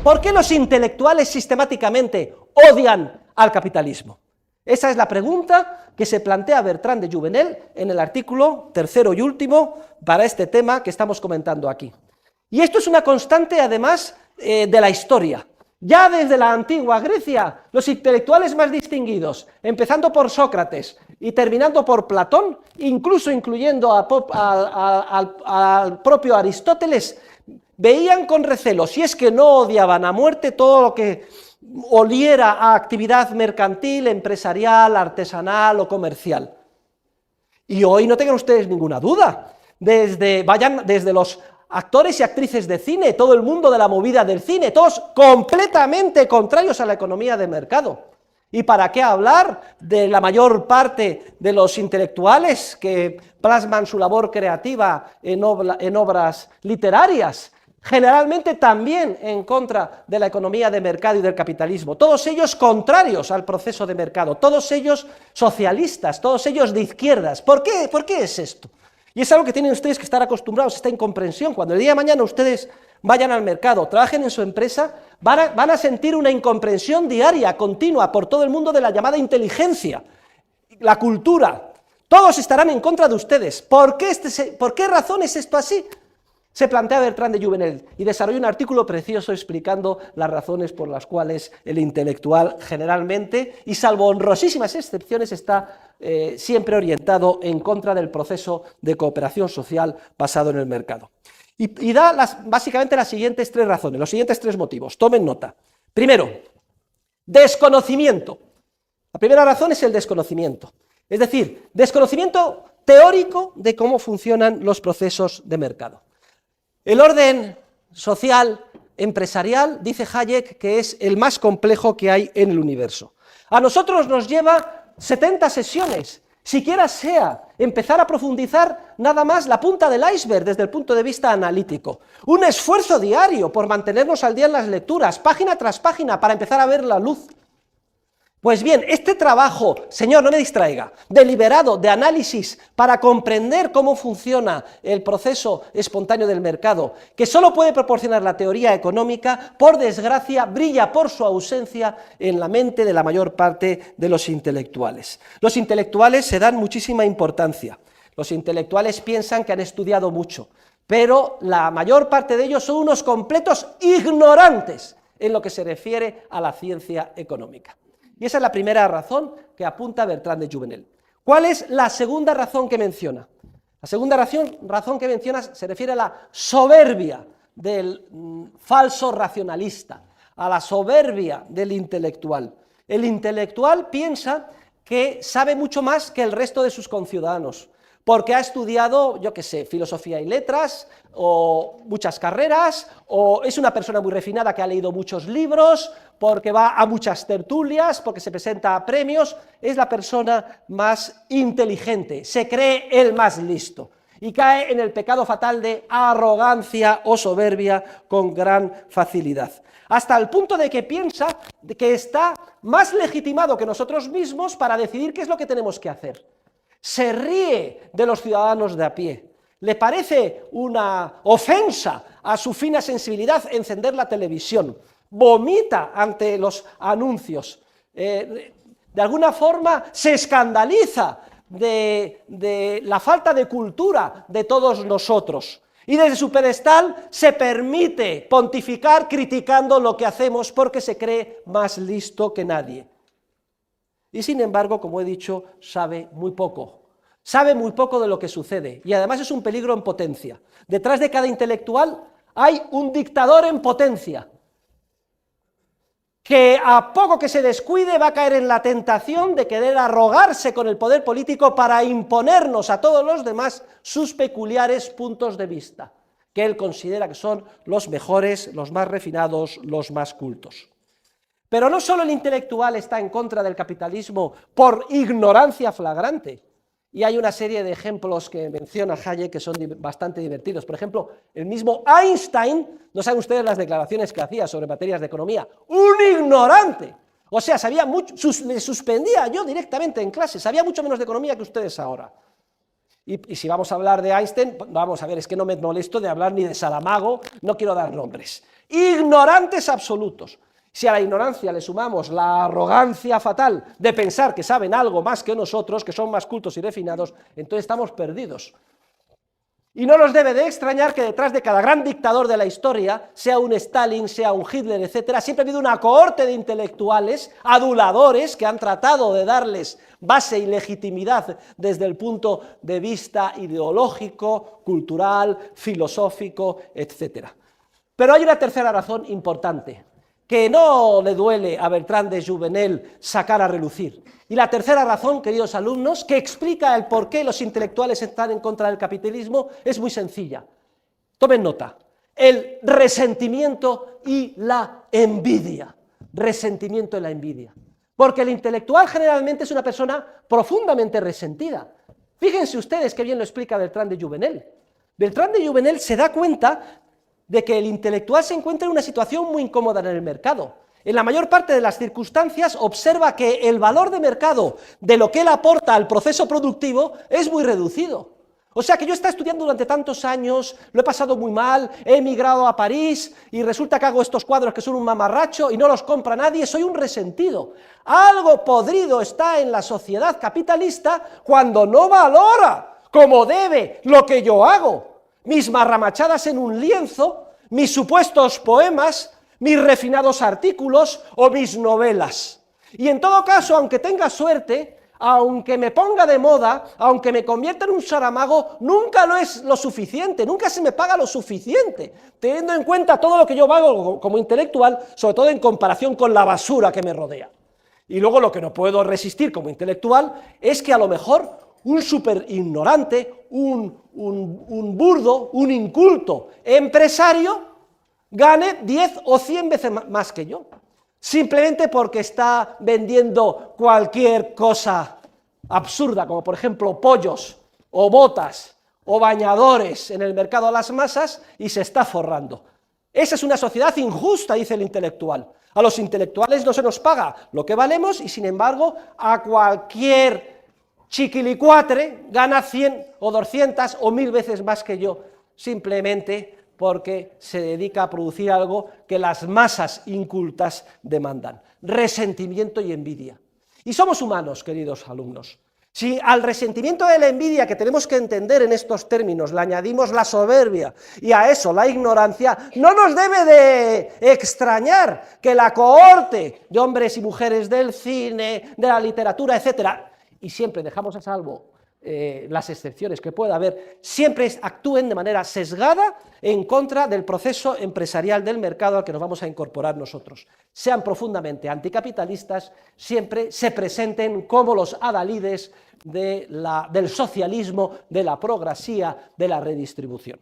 ¿Por qué los intelectuales sistemáticamente odian al capitalismo? Esa es la pregunta que se plantea Bertrand de Jouvenel en el artículo tercero y último para este tema que estamos comentando aquí. Y esto es una constante, además, de la historia. Ya desde la antigua Grecia, los intelectuales más distinguidos, empezando por Sócrates y terminando por Platón, incluso incluyendo al propio Aristóteles, veían con recelo, si es que no odiaban a muerte todo lo que oliera a actividad mercantil, empresarial, artesanal o comercial. Y hoy no tengan ustedes ninguna duda, desde los actores y actrices de cine, todo el mundo de la movida del cine, todos completamente contrarios a la economía de mercado. ¿Y para qué hablar de la mayor parte de los intelectuales que plasman su labor creativa en obras literarias? Generalmente también en contra de la economía de mercado y del capitalismo, todos ellos contrarios al proceso de mercado, todos ellos socialistas, todos ellos de izquierdas. ¿Por qué? ¿Por qué es esto? Y es algo que tienen ustedes que estar acostumbrados, esta incomprensión. Cuando el día de mañana ustedes vayan al mercado, trabajen en su empresa, van a sentir una incomprensión diaria, continua, por todo el mundo de la llamada inteligencia, la cultura. Todos estarán en contra de ustedes. ¿Por qué razón es esto así? Se plantea Bertrand de Jouvenel y desarrolla un artículo precioso explicando las razones por las cuales el intelectual generalmente, y salvo honrosísimas excepciones, está siempre orientado en contra del proceso de cooperación social basado en el mercado. Y da básicamente las siguientes tres razones, los siguientes tres motivos. Tomen nota. Primero, desconocimiento. La primera razón es el desconocimiento. Es decir, desconocimiento teórico de cómo funcionan los procesos de mercado. El orden social, empresarial, dice Hayek, que es el más complejo que hay en el universo. A nosotros nos lleva 70 sesiones, siquiera sea empezar a profundizar nada más la punta del iceberg desde el punto de vista analítico. Un esfuerzo diario por mantenernos al día en las lecturas, página tras página, para empezar a ver la luz. Pues bien, este trabajo, señor, no me distraiga, deliberado, de análisis, para comprender cómo funciona el proceso espontáneo del mercado, que solo puede proporcionar la teoría económica, por desgracia, brilla por su ausencia en la mente de la mayor parte de los intelectuales. Los intelectuales se dan muchísima importancia. Los intelectuales piensan que han estudiado mucho, pero la mayor parte de ellos son unos completos ignorantes en lo que se refiere a la ciencia económica. Y esa es la primera razón que apunta Bertrand de Jouvenel. ¿Cuál es la segunda razón que menciona? La segunda razón que menciona se refiere a la soberbia del falso racionalista, a la soberbia del intelectual. El intelectual piensa que sabe mucho más que el resto de sus conciudadanos, porque ha estudiado, yo qué sé, filosofía y letras, o muchas carreras, o es una persona muy refinada que ha leído muchos libros, porque va a muchas tertulias, porque se presenta a premios, es la persona más inteligente, se cree el más listo, y cae en el pecado fatal de arrogancia o soberbia con gran facilidad, hasta el punto de que piensa que está más legitimado que nosotros mismos para decidir qué es lo que tenemos que hacer. Se ríe de los ciudadanos de a pie, le parece una ofensa a su fina sensibilidad encender la televisión, vomita ante los anuncios, de alguna forma se escandaliza de la falta de cultura de todos nosotros, y desde su pedestal se permite pontificar criticando lo que hacemos porque se cree más listo que nadie. Y sin embargo, como he dicho, sabe muy poco de lo que sucede, y además es un peligro en potencia. Detrás de cada intelectual hay un dictador en potencia, que a poco que se descuide va a caer en la tentación de querer arrogarse con el poder político para imponernos a todos los demás sus peculiares puntos de vista, que él considera que son los mejores, los más refinados, los más cultos. Pero no solo el intelectual está en contra del capitalismo por ignorancia flagrante, y hay una serie de ejemplos que menciona Hayek que son bastante divertidos. Por ejemplo, el mismo Einstein, no saben ustedes las declaraciones que hacía sobre materias de economía, ¡un ignorante! O sea, sabía mucho, le suspendía yo directamente en clase, sabía mucho menos de economía que ustedes ahora. Y si vamos a hablar de Einstein, vamos a ver, es que no me molesto de hablar ni de Saramago, no quiero dar nombres. Ignorantes absolutos. Si a la ignorancia le sumamos la arrogancia fatal de pensar que saben algo más que nosotros, que son más cultos y refinados, entonces estamos perdidos. Y no nos debe de extrañar que detrás de cada gran dictador de la historia, sea un Stalin, sea un Hitler, etcétera, siempre ha habido una cohorte de intelectuales, aduladores, que han tratado de darles base y legitimidad desde el punto de vista ideológico, cultural, filosófico, etcétera. Pero hay una tercera razón importante, que no le duele a Bertrand de Jouvenel sacar a relucir. Y la tercera razón, queridos alumnos, que explica el por qué los intelectuales están en contra del capitalismo, es muy sencilla. Tomen nota. El resentimiento y la envidia. Resentimiento y la envidia. Porque el intelectual generalmente es una persona profundamente resentida. Fíjense ustedes qué bien lo explica Bertrand de Jouvenel. Bertrand de Jouvenel se da cuenta de que el intelectual se encuentra en una situación muy incómoda en el mercado. En la mayor parte de las circunstancias observa que el valor de mercado de lo que él aporta al proceso productivo es muy reducido. O sea que yo he estado estudiando durante tantos años, lo he pasado muy mal, he emigrado a París y resulta que hago estos cuadros que son un mamarracho y no los compra nadie, soy un resentido. Algo podrido está en la sociedad capitalista cuando no valora como debe lo que yo hago. Mis marramachadas en un lienzo, mis supuestos poemas, mis refinados artículos o mis novelas. Y en todo caso, aunque tenga suerte, aunque me ponga de moda, aunque me convierta en un Saramago, nunca lo es lo suficiente, nunca se me paga lo suficiente, teniendo en cuenta todo lo que yo hago como intelectual, sobre todo en comparación con la basura que me rodea. Y luego lo que no puedo resistir como intelectual es que a lo mejor un súper ignorante, un burdo, un inculto empresario gane 10 o 100 veces más que yo, simplemente porque está vendiendo cualquier cosa absurda, como por ejemplo pollos, o botas, o bañadores en el mercado a las masas, y se está forrando. Esa es una sociedad injusta, dice el intelectual. A los intelectuales no se nos paga lo que valemos, y sin embargo, a cualquier chiquilicuatre gana 100 o 200 o 1000 veces más que yo, simplemente porque se dedica a producir algo que las masas incultas demandan. Resentimiento y envidia. Y somos humanos, queridos alumnos. Si al resentimiento y la envidia, que tenemos que entender en estos términos, le añadimos la soberbia y a eso la ignorancia, no nos debe de extrañar que la cohorte de hombres y mujeres del cine, de la literatura, etcétera, y siempre dejamos a salvo las excepciones que pueda haber, siempre actúen de manera sesgada en contra del proceso empresarial del mercado al que nos vamos a incorporar nosotros. Sean profundamente anticapitalistas, siempre se presenten como los adalides del socialismo, de la progresía, de la redistribución.